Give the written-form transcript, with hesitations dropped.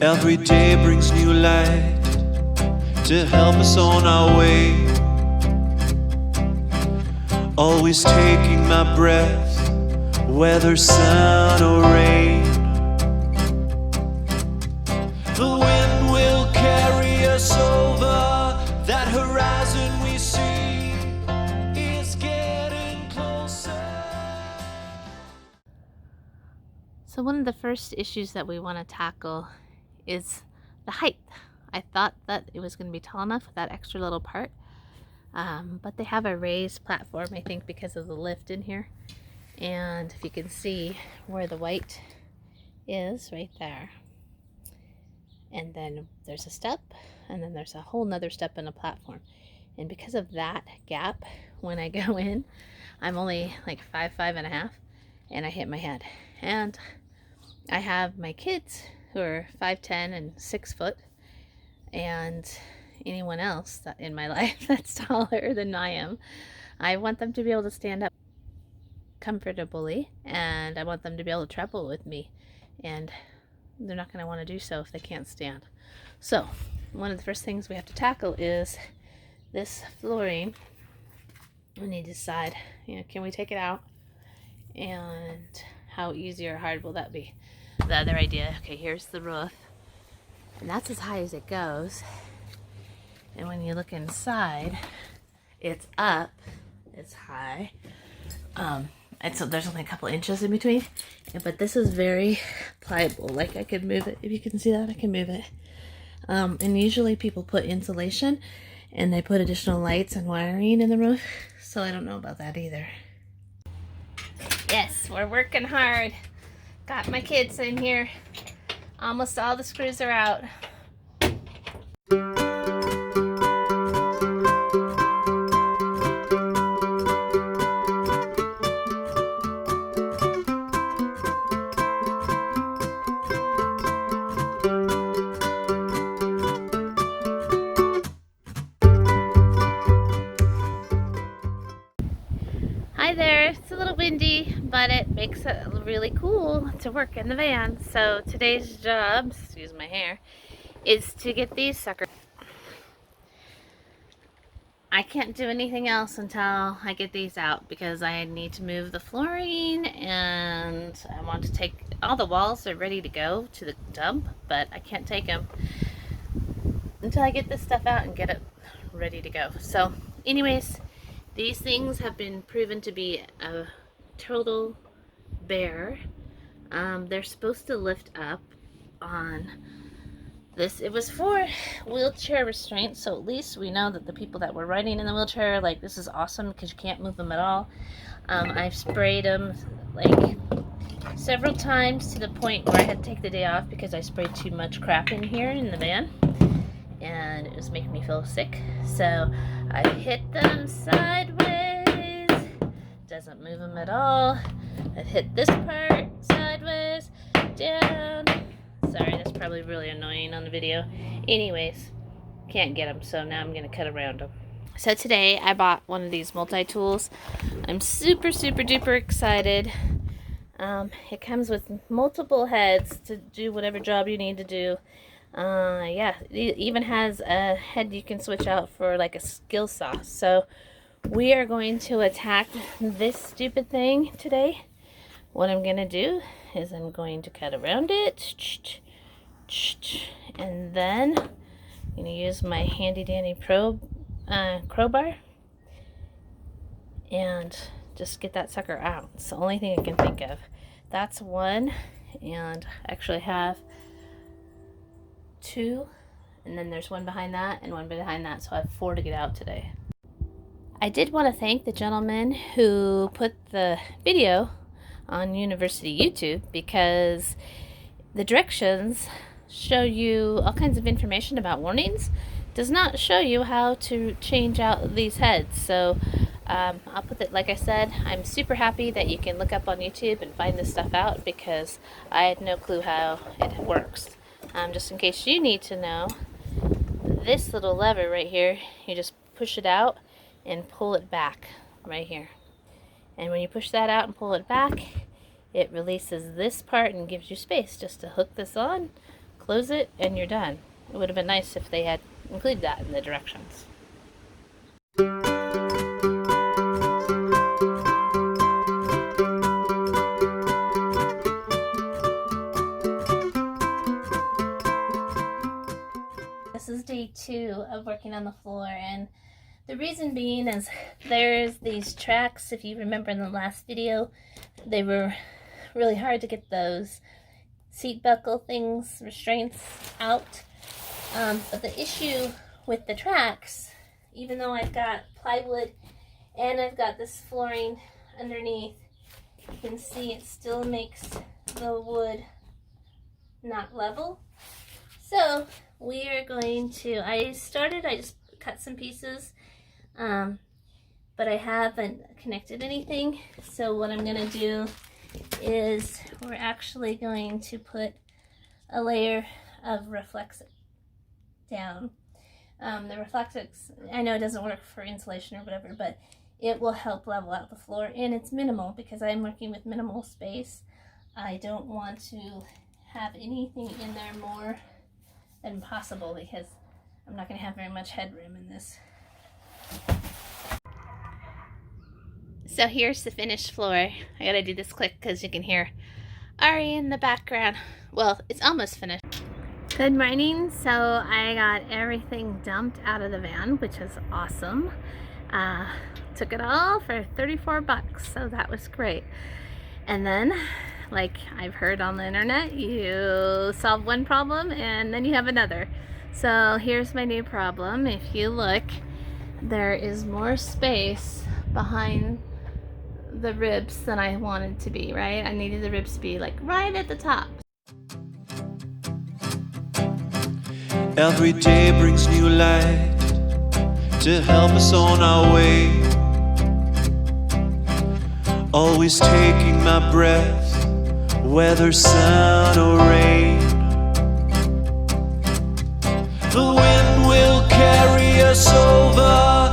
Every day brings new light to help us on our way. Always taking my breath, whether sun or rain. The wind will carry us over that horizon we see is getting closer. So one of the first issues that we want to tackle is the height. I thought that it was going to be tall enough with that extra little part, but they have a raised platform, I think because of the lift in here. And if you can see where the white is right there, and then there's a step, and then there's a whole nother step in a platform. And because of that gap, when I go in, I'm only like 5'5.5", and I hit my head. And I have my kids who are 5'10" and 6 foot, and anyone else that in my life that's taller than I am. I want them to be able to stand up comfortably, and I want them to be able to travel with me, and they're not going to want to do so if they can't stand. So one of the first things we have to tackle is this flooring. We need to decide, can we take it out, and how easy or hard will that be? The other idea, okay, here's the roof, and that's as high as it goes. And when you look inside, it's up, it's high. And so there's only a couple inches in between, but this is very pliable. Like I could move it. If you can see that, I can move it. And usually people put insulation and they put additional lights and wiring in the roof. So I don't know about that either. Yes, we're working hard. Got my kids in here. Almost all the screws are out. Hi there, it's a little windy, but it makes it really cool to work in the van. So today's job, excuse my hair, is to get these suckers. I can't do anything else until I get these out because I need to move the flooring, and I want to take, all the walls are ready to go to the dump, but I can't take them until I get this stuff out and get it ready to go. So anyways, these things have been proven to be a total bear. They're supposed to lift up on this. It was for wheelchair restraint, so at least we know that the people that were riding in the wheelchair, like, this is awesome because you can't move them at all. I've sprayed them like several times to the point where I had to take the day off because I sprayed too much crap in here in the van, and it was making me feel sick. So I hit them sideways, doesn't move them at all. I've hit this part sideways, down. Sorry, that's probably really annoying on the video. Anyways, can't get them, so now I'm gonna cut around them. So today I bought one of these multi-tools. I'm super duper excited. It comes with multiple heads to do whatever job you need to do. Yeah, it even has a head you can switch out for like a skill saw. So we are going to attack this stupid thing today. What I'm gonna do is I'm going to cut around it, and then I'm gonna use my handy dandy crowbar and just get that sucker out. It's the only thing I can think of. That's one, and I actually have two, and then there's one behind that and one behind that, so I have 4 to get out today. I did want to thank the gentleman who put the video on University YouTube, because the directions show you all kinds of information about warnings, does not show you how to change out these heads. So I'll put that, like I said, I'm super happy that you can look up on YouTube and find this stuff out, because I had no clue how it works. Just in case you need to know, this little lever right here, you just push it out and pull it back right here. And when you push that out and pull it back, it releases this part and gives you space just to hook this on, close it, and you're done. It would have been nice if they had included that in the directions. This is day 2 of working on the floor, and the reason being is there's these tracks. If you remember in the last video, they were really hard to get those seat buckle things, restraints out. But the issue with the tracks, even though I've got plywood and I've got this flooring underneath, you can see it still makes the wood not level. So we are going to, I just cut some pieces, but I haven't connected anything. So what I'm going to do is we're actually going to put a layer of Reflexit down. The Reflexit, I know it doesn't work for insulation or whatever, but it will help level out the floor, and it's minimal because I'm working with minimal space. I don't want to have anything in there more than possible because I'm not going to have very much headroom in this. So here's the finished floor. I gotta do this quick because you can hear Ari in the background. Well, it's almost finished. Good morning. So I got everything dumped out of the van, which is awesome. Took it all for 34 bucks, so that was great. And then, like I've heard on the internet, you solve one problem and then you have another. So here's my new problem. If you look, there is more space behind the ribs than I wanted to be, right? I needed the ribs to be like right at the top. Every day brings new light to help us on our way. Always taking my breath, whether sun or rain. The wind will carry us over